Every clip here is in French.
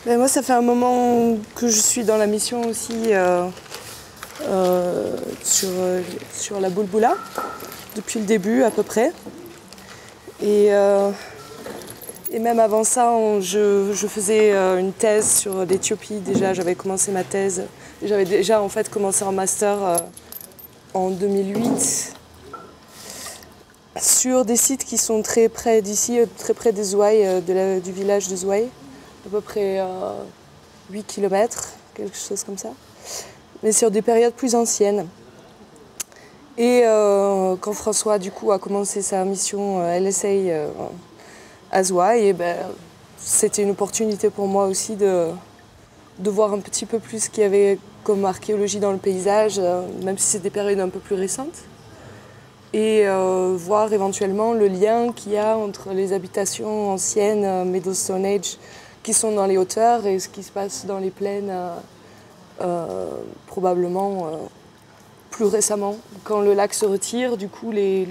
Ben moi, ça fait un moment que je suis dans la mission aussi sur la Boulboula, depuis le début à peu près. Et, euh, et même avant ça, je faisais une thèse sur l'Éthiopie. Déjà, j'avais commencé ma thèse. J'avais déjà en fait commencé en master en 2008 sur des sites qui sont très près d'ici, très près des Zouaï, du village de Zouaï, à peu près 8 km, quelque chose comme ça, mais sur des périodes plus anciennes. Et quand François du coup a commencé sa mission LSA à Zouaï, et ben, c'était une opportunité pour moi aussi de voir un petit peu plus ce qu'il y avait comme archéologie dans le paysage, même si c'est des périodes un peu plus récentes. Et voir éventuellement le lien qu'il y a entre les habitations anciennes, Middle Stone Age, qui sont dans les hauteurs, et ce qui se passe dans les plaines, probablement plus récemment. Quand le lac se retire, du coup, les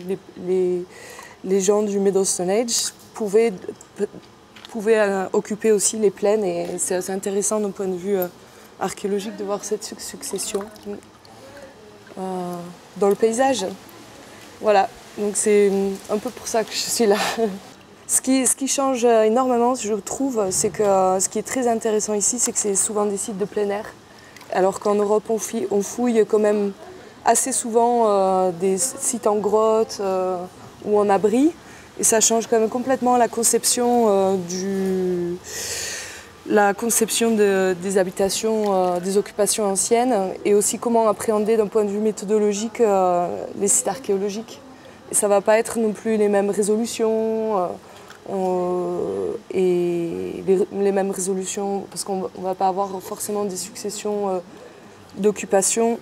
gens du Middle Stone Age pouvaient occuper aussi les plaines, et c'est assez intéressant d'un point de vue archéologique de voir cette succession dans le paysage. Voilà, donc c'est un peu pour ça que je suis là. Ce qui change énormément, je trouve, c'est que ce qui est très intéressant ici, c'est que c'est souvent des sites de plein air. Alors qu'en Europe, on fouille quand même assez souvent des sites en grotte ou en abri. Et ça change quand même complètement la conception des habitations, des occupations anciennes, et aussi comment appréhender d'un point de vue méthodologique les sites archéologiques. Et ça ne va pas être non plus les mêmes résolutions, et les mêmes résolutions, parce qu'on ne va pas avoir forcément des successions d'occupations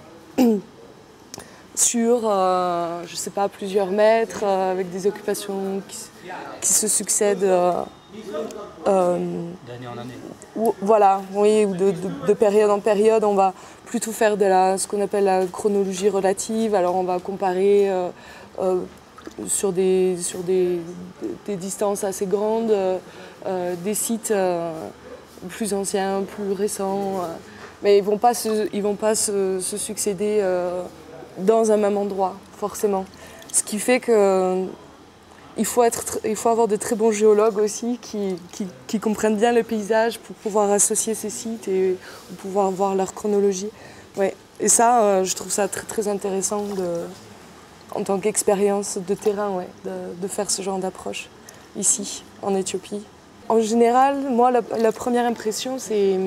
sur, je sais pas, plusieurs mètres, avec des occupations qui se succèdent d'année en année. Voilà, oui, ou de période en période. On va plutôt faire ce qu'on appelle la chronologie relative. Alors on va comparer sur des distances assez grandes des sites plus anciens, plus récents. Mais ils vont pas se succéder dans un même endroit, forcément. Ce qui fait que il faut avoir de très bons géologues aussi qui comprennent bien le paysage pour pouvoir associer ces sites et pouvoir voir leur chronologie. Ouais. Et ça, je trouve ça très, très intéressant en tant qu'expérience de terrain, ouais, de faire ce genre d'approche ici, en Éthiopie. En général, moi, la première impression, c'est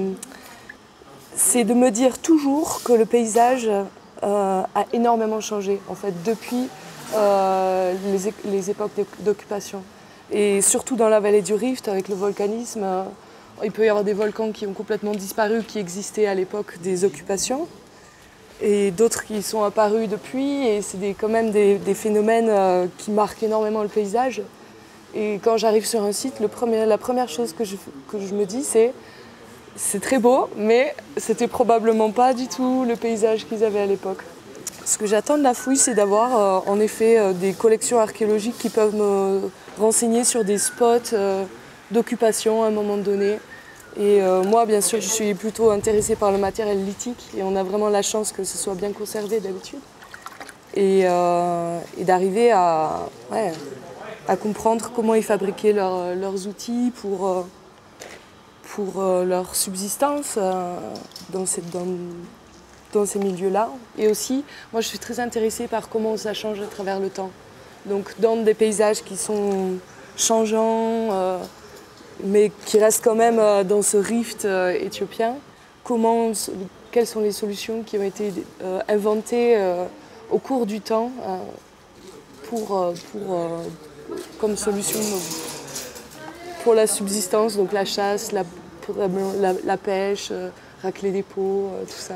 de me dire toujours que le paysage a énormément changé, en fait, depuis les époques d'occupation. Et surtout dans la vallée du Rift, avec le volcanisme, il peut y avoir des volcans qui ont complètement disparu, qui existaient à l'époque des occupations, et d'autres qui sont apparus depuis, et c'est quand même des phénomènes qui marquent énormément le paysage. Et quand j'arrive sur un site, la première chose que je me dis, c'est très beau, mais c'était probablement pas du tout le paysage qu'ils avaient à l'époque. Ce que j'attends de la fouille, c'est d'avoir en effet des collections archéologiques qui peuvent me renseigner sur des spots d'occupation à un moment donné. Et moi, bien sûr, je suis plutôt intéressée par le matériel lithique, et on a vraiment la chance que ce soit bien conservé d'habitude. Et d'arriver à comprendre comment ils fabriquaient leurs outils pour leur subsistance dans ces milieux-là. Et aussi, moi je suis très intéressée par comment ça change à travers le temps. Donc dans des paysages qui sont changeants, mais qui restent quand même dans ce rift éthiopien, quelles sont les solutions qui ont été inventées au cours du temps comme solution pour la subsistance, donc la chasse, la pêche, racler des pots, tout ça.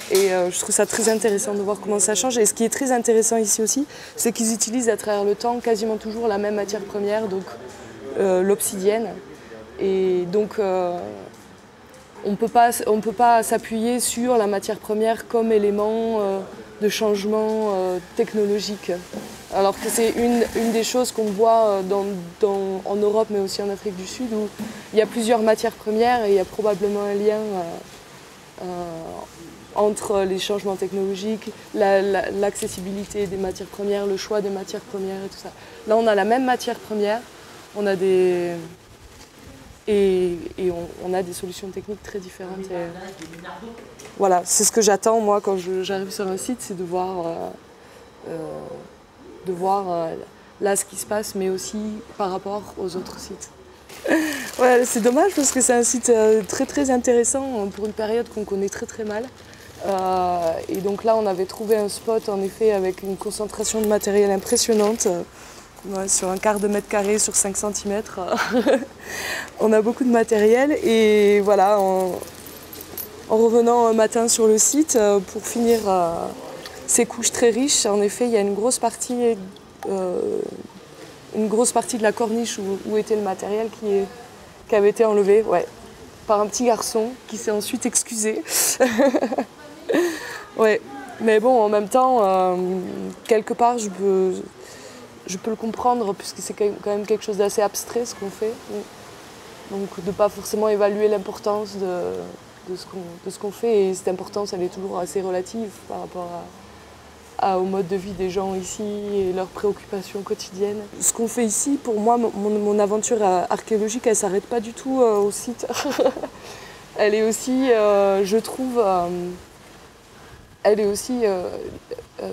Et je trouve ça très intéressant de voir comment ça change. Et ce qui est très intéressant ici aussi, c'est qu'ils utilisent à travers le temps quasiment toujours la même matière première, donc l'obsidienne. Et donc on peut pas s'appuyer sur la matière première comme élément de changement technologique. Alors que c'est une des choses qu'on voit en Europe, mais aussi en Afrique du Sud, où il y a plusieurs matières premières et il y a probablement un lien entre les changements technologiques, l'accessibilité des matières premières, le choix des matières premières et tout ça. Là, on a la même matière première, on a on a des solutions techniques très différentes. Et voilà, c'est ce que j'attends moi quand j'arrive sur un site, c'est de voir là ce qui se passe, mais aussi par rapport aux autres sites. Ouais, c'est dommage parce que c'est un site très très intéressant pour une période qu'on connaît très très mal. Et donc là, on avait trouvé un spot en effet avec une concentration de matériel impressionnante. Sur un quart de mètre carré sur 5 cm. On a beaucoup de matériel et voilà, en revenant un matin sur le site, pour finir ces couches très riches, en effet, il y a une grosse partie de la corniche où était le matériel qui avait été enlevé, ouais, par un petit garçon qui s'est ensuite excusé. Ouais, mais bon, en même temps, quelque part, je peux le comprendre puisque c'est quand même quelque chose d'assez abstrait ce qu'on fait. Donc de ne pas forcément évaluer l'importance de ce qu'on fait. Et cette importance, elle est toujours assez relative par rapport au mode de vie des gens ici et leurs préoccupations quotidiennes. Ce qu'on fait ici, pour moi, mon aventure archéologique, elle ne s'arrête pas du tout au site. Elle est aussi, je trouve,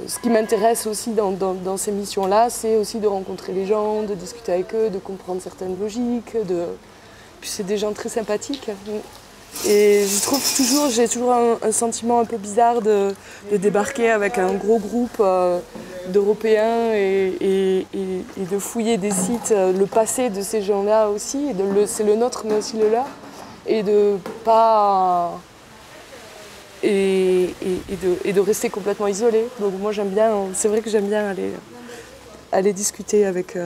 ce qui m'intéresse aussi dans ces missions-là, c'est aussi de rencontrer les gens, de discuter avec eux, de comprendre certaines logiques. Puis c'est des gens très sympathiques. Et j'ai toujours un sentiment un peu bizarre de débarquer avec un gros groupe d'Européens et de fouiller des sites, le passé de ces gens-là aussi. C'est le nôtre, mais aussi le leur. Et de pas... Et de rester complètement isolé. Donc moi j'aime bien, c'est vrai que j'aime bien aller discuter avec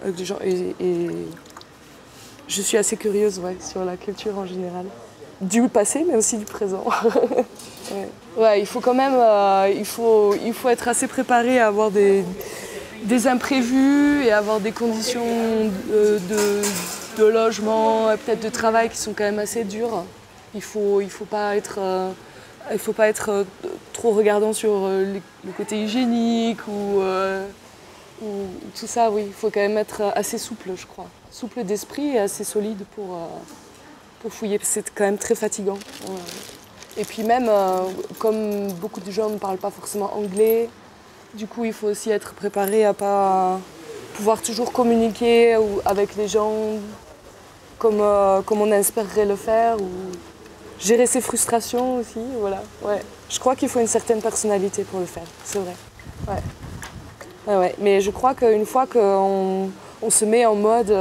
des gens et je suis assez curieuse sur la culture en général. Du passé mais aussi du présent. Ouais, il faut quand même il faut être assez préparé à avoir des imprévus et avoir des conditions de logement, peut-être de travail qui sont quand même assez dures. Il faut pas être trop regardant sur le côté hygiénique ou tout ça, oui. Il faut quand même être assez souple, je crois. Souple d'esprit et assez solide pour fouiller. C'est quand même très fatigant. Et puis même, comme beaucoup de gens ne parlent pas forcément anglais, du coup, il faut aussi être préparé à pas pouvoir toujours communiquer avec les gens comme on espérerait le faire. Ou gérer ses frustrations aussi, voilà. Ouais. Je crois qu'il faut une certaine personnalité pour le faire, c'est vrai. Ouais. Ouais. Mais je crois qu'une fois qu'on se met en mode,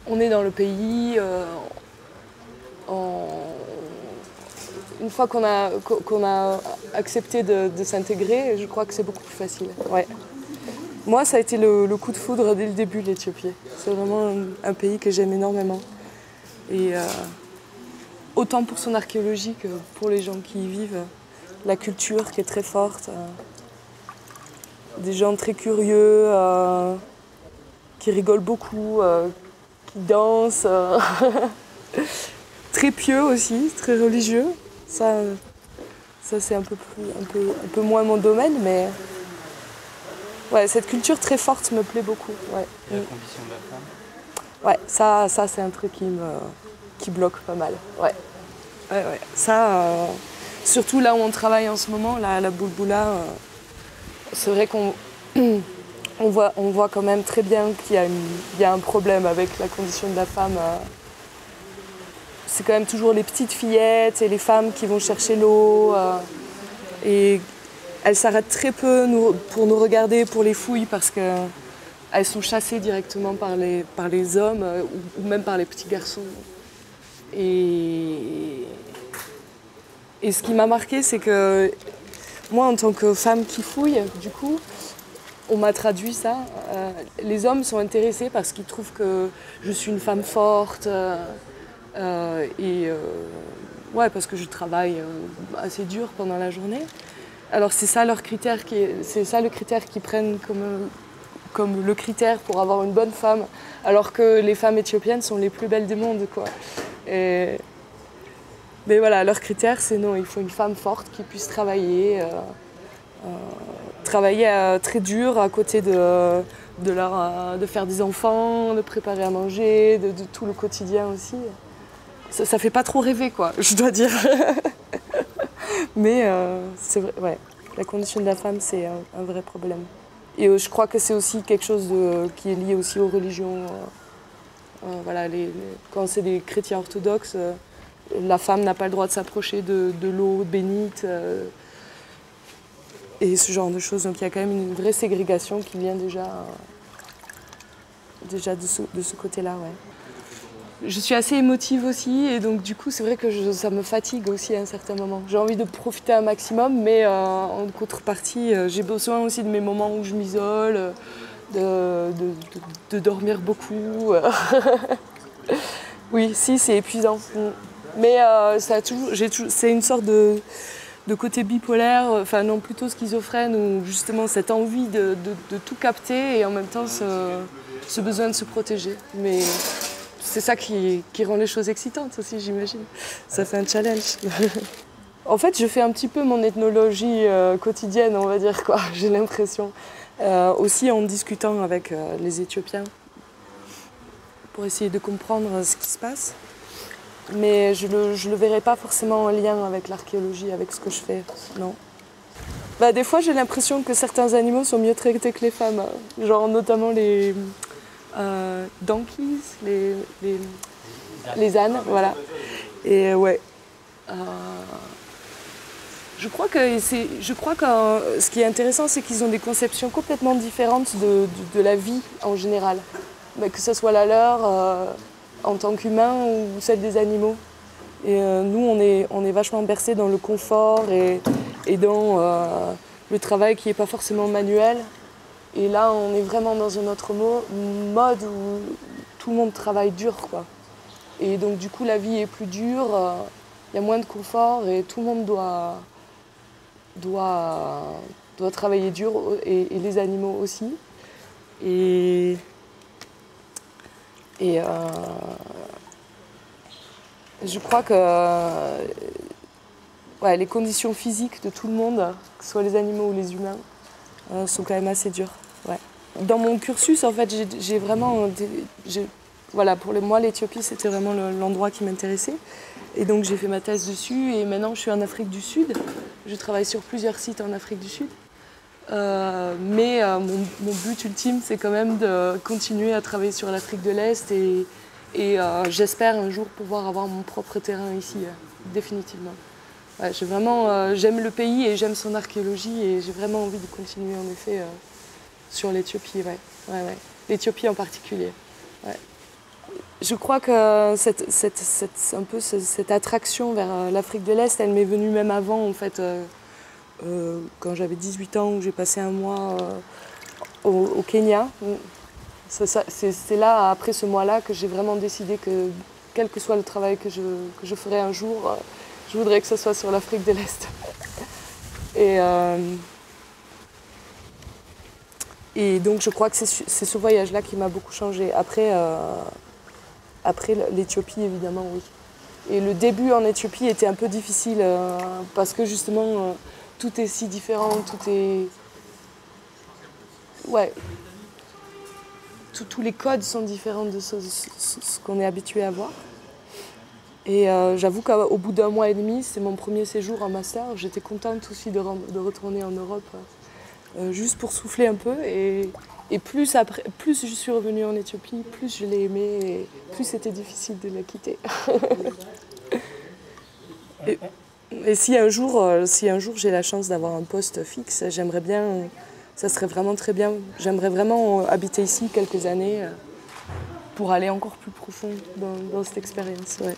on est dans le pays, une fois qu'on a accepté de s'intégrer, je crois que c'est beaucoup plus facile. Ouais. Moi, ça a été le coup de foudre dès le début, l'Éthiopie. C'est vraiment un pays que j'aime énormément. Et autant pour son archéologie que pour les gens qui y vivent. La culture qui est très forte. Des gens très curieux, qui rigolent beaucoup, qui dansent. Très pieux aussi, très religieux. Ça c'est un peu moins mon domaine, mais ouais, cette culture très forte me plaît beaucoup. Ouais. Et la condition de la femme ? Ouais, ça c'est un truc qui bloque pas mal. Ouais. Ça, surtout là où on travaille en ce moment, là, à la Boulboula, c'est vrai qu'on voit quand même très bien qu'il y a un problème avec la condition de la femme. C'est quand même toujours les petites fillettes et les femmes qui vont chercher l'eau. Et elles s'arrêtent très peu pour nous regarder, pour les fouilles, parce qu'elles sont chassées directement par les hommes ou même par les petits garçons. Et ce qui m'a marqué, c'est que moi, en tant que femme qui fouille, du coup, on m'a traduit ça. Les hommes sont intéressés parce qu'ils trouvent que je suis une femme forte, Ouais, parce que je travaille assez dur pendant la journée. Alors c'est ça leur critère c'est ça le critère qu'ils prennent comme le critère pour avoir une bonne femme, alors que les femmes éthiopiennes sont les plus belles du monde, quoi. Mais voilà, leur critère c'est non, il faut une femme forte qui puisse travailler très dur à côté de faire des enfants, de préparer à manger, de tout le quotidien aussi. Ça fait pas trop rêver, quoi, je dois dire. Mais c'est vrai, ouais, la condition de la femme, c'est un vrai problème. Et je crois que c'est aussi quelque chose qui est lié aussi aux religions. Voilà, quand c'est des chrétiens orthodoxes, la femme n'a pas le droit de s'approcher de l'eau bénite et ce genre de choses. Donc il y a quand même une vraie ségrégation qui vient déjà de ce côté-là, ouais. Je suis assez émotive aussi et donc du coup c'est vrai que ça me fatigue aussi à un certain moment. J'ai envie de profiter un maximum mais en contrepartie j'ai besoin aussi de mes moments où je m'isole, de dormir beaucoup. Oui, si, c'est épuisant. Mais c'est une sorte de côté bipolaire, enfin non, plutôt schizophrène, où justement cette envie de tout capter et en même temps ce besoin de se protéger. Mais c'est ça qui rend les choses excitantes aussi, j'imagine. Ça fait un challenge. En fait, je fais un petit peu mon ethnologie quotidienne, on va dire, quoi, j'ai l'impression. Aussi en discutant avec les Éthiopiens pour essayer de comprendre ce qui se passe. Mais je le verrai pas forcément en lien avec l'archéologie, avec ce que je fais, non. Bah, des fois, j'ai l'impression que certains animaux sont mieux traités que les femmes. Genre notamment les donkeys, les ânes, voilà. Et ouais. Je crois que ce qui est intéressant, c'est qu'ils ont des conceptions complètement différentes de la vie en général. Mais que ce soit la leur en tant qu'humains ou celle des animaux. Et nous, on est vachement bercés dans le confort et dans le travail qui n'est pas forcément manuel. Et là, on est vraiment dans un autre mode où tout le monde travaille dur, quoi. Et donc, du coup, la vie est plus dure, y a moins de confort et tout le monde doit travailler dur, et les animaux aussi. Et je crois que ouais, les conditions physiques de tout le monde, que ce soit les animaux ou les humains, sont quand même assez dures. Ouais. Dans mon cursus, en fait, j'ai vraiment... voilà, pour moi, l'Éthiopie, c'était vraiment l'endroit qui m'intéressait. Et donc, j'ai fait ma thèse dessus. Et maintenant, je suis en Afrique du Sud. Je travaille sur plusieurs sites en Afrique du Sud. Mais mon but ultime, c'est quand même de continuer à travailler sur l'Afrique de l'Est. Et j'espère un jour pouvoir avoir mon propre terrain ici, définitivement. Ouais, j'aime le pays et j'aime son archéologie. Et j'ai vraiment envie de continuer, en effet, sur l'Éthiopie. Ouais. Ouais, ouais. L'Éthiopie en particulier. Ouais. Je crois que cette attraction vers l'Afrique de l'Est, elle m'est venue même avant, en fait, quand j'avais 18 ans, où j'ai passé un mois au Kenya. C'est là, après ce mois-là, que j'ai vraiment décidé que, quel que soit le travail que je ferai un jour, je voudrais que ce soit sur l'Afrique de l'Est. Et donc je crois que c'est ce voyage-là qui m'a beaucoup changé. Après l'Éthiopie, évidemment, oui. Et le début en Éthiopie était un peu difficile parce que justement, tout est si différent, tout est... Ouais. Tous les codes sont différents de ce qu'on est habitué à voir. Et j'avoue qu'au bout d'un mois et demi, c'est mon premier séjour en master, j'étais contente aussi de retourner en Europe juste pour souffler un peu. Et plus je suis revenue en Éthiopie, plus je l'ai aimée et plus c'était difficile de la quitter. et si un jour j'ai la chance d'avoir un poste fixe, j'aimerais bien, ça serait vraiment très bien. J'aimerais vraiment habiter ici quelques années pour aller encore plus profond dans cette expérience. Ouais.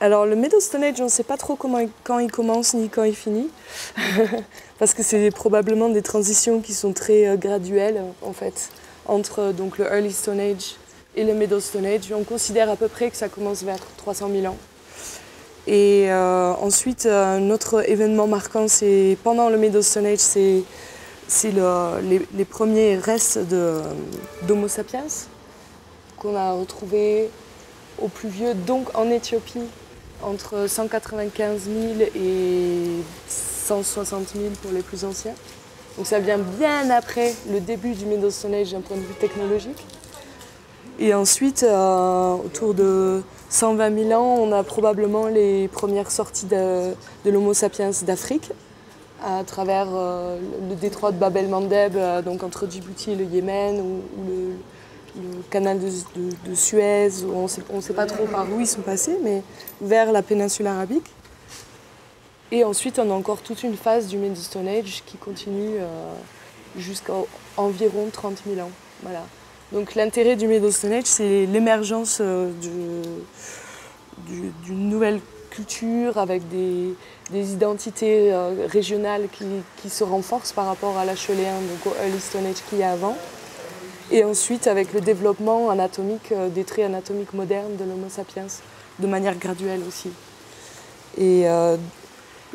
Alors le Middle Stone Age, on ne sait pas trop quand il commence ni quand il finit. Parce que c'est probablement des transitions qui sont très graduelles, en fait, entre donc, le Early Stone Age et le Middle Stone Age. On considère à peu près que ça commence vers 300 000 ans. Et ensuite, un autre événement marquant, c'est pendant le Middle Stone Age, c'est les premiers restes d'Homo sapiens qu'on a retrouvés au plus vieux, donc en Éthiopie, entre 195 000 et 160 000 pour les plus anciens. Donc ça vient bien après le début du Middle Stone Age d'un point de vue technologique. Et ensuite, autour de 120 000 ans, on a probablement les premières sorties de l'Homo sapiens d'Afrique, à travers le détroit de Bab el-Mandeb, donc entre Djibouti et le Yémen, ou le canal de Suez, où on ne sait pas trop par où ils sont passés, mais vers la péninsule arabique. Et ensuite, on a encore toute une phase du Middle Stone Age qui continue jusqu'à environ 30 000 ans. Voilà. Donc l'intérêt du Middle Stone Age, c'est l'émergence d'une nouvelle culture avec des identités régionales qui se renforcent par rapport à l'âge choléen, donc au Early Stone Age qu'il y a avant. Et ensuite avec le développement anatomique, des traits anatomiques modernes de l'Homo sapiens, de manière graduelle aussi. Et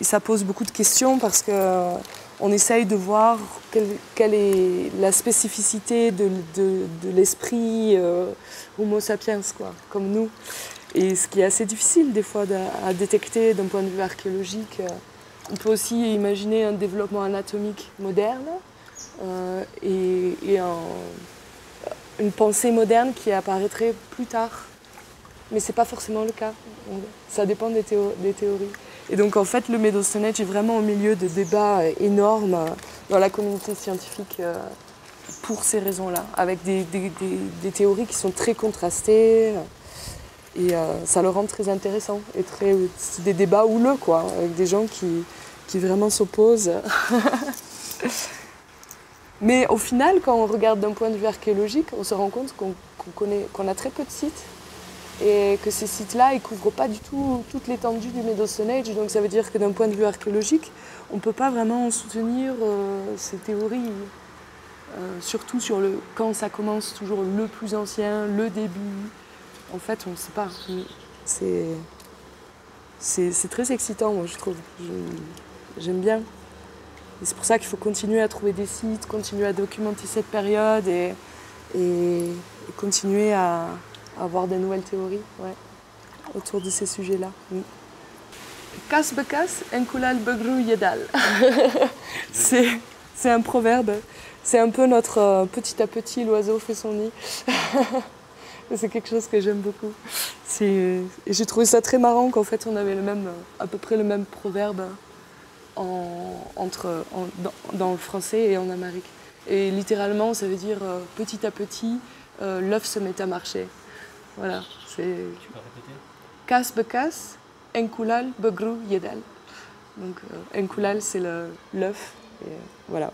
ça pose beaucoup de questions parce qu'on essaye de voir quelle est la spécificité de l'esprit Homo sapiens, quoi, comme nous. Et ce qui est assez difficile des fois à détecter d'un point de vue archéologique. On peut aussi imaginer un développement anatomique moderne et une pensée moderne qui apparaîtrait plus tard. Mais ce n'est pas forcément le cas. Ça dépend des théories. Et donc en fait, le Middle Stone Age est vraiment au milieu de débats énormes dans la communauté scientifique pour ces raisons-là, avec des théories qui sont très contrastées. Et ça le rend très intéressant. Et c'est des débats houleux, quoi, avec des gens qui vraiment s'opposent. Mais au final, quand on regarde d'un point de vue archéologique, on se rend compte qu'on a très peu de sites et que ces sites-là, ils ne couvrent pas du tout toute l'étendue du Middle Stone Age. Donc ça veut dire que d'un point de vue archéologique, on ne peut pas vraiment soutenir ces théories, surtout sur quand ça commence, toujours le plus ancien, le début. En fait, on ne sait pas. C'est très excitant, moi, je trouve. J'aime bien. Et c'est pour ça qu'il faut continuer à trouver des sites, continuer à documenter cette période et continuer à avoir des nouvelles théories, ouais, autour de ces sujets-là. Kas bekas enkulal begru yedal. C'est un proverbe. C'est un peu notre petit à petit, l'oiseau fait son nid. C'est quelque chose que j'aime beaucoup. Et j'ai trouvé ça très marrant qu'en fait on avait à peu près le même proverbe dans le français et en amérique. Et littéralement, ça veut dire petit à petit, l'œuf se met à marcher. Voilà. Tu peux répéter? Kas bekas, enkulal begru yedal. Donc enkulal, c'est l'œuf. Et voilà.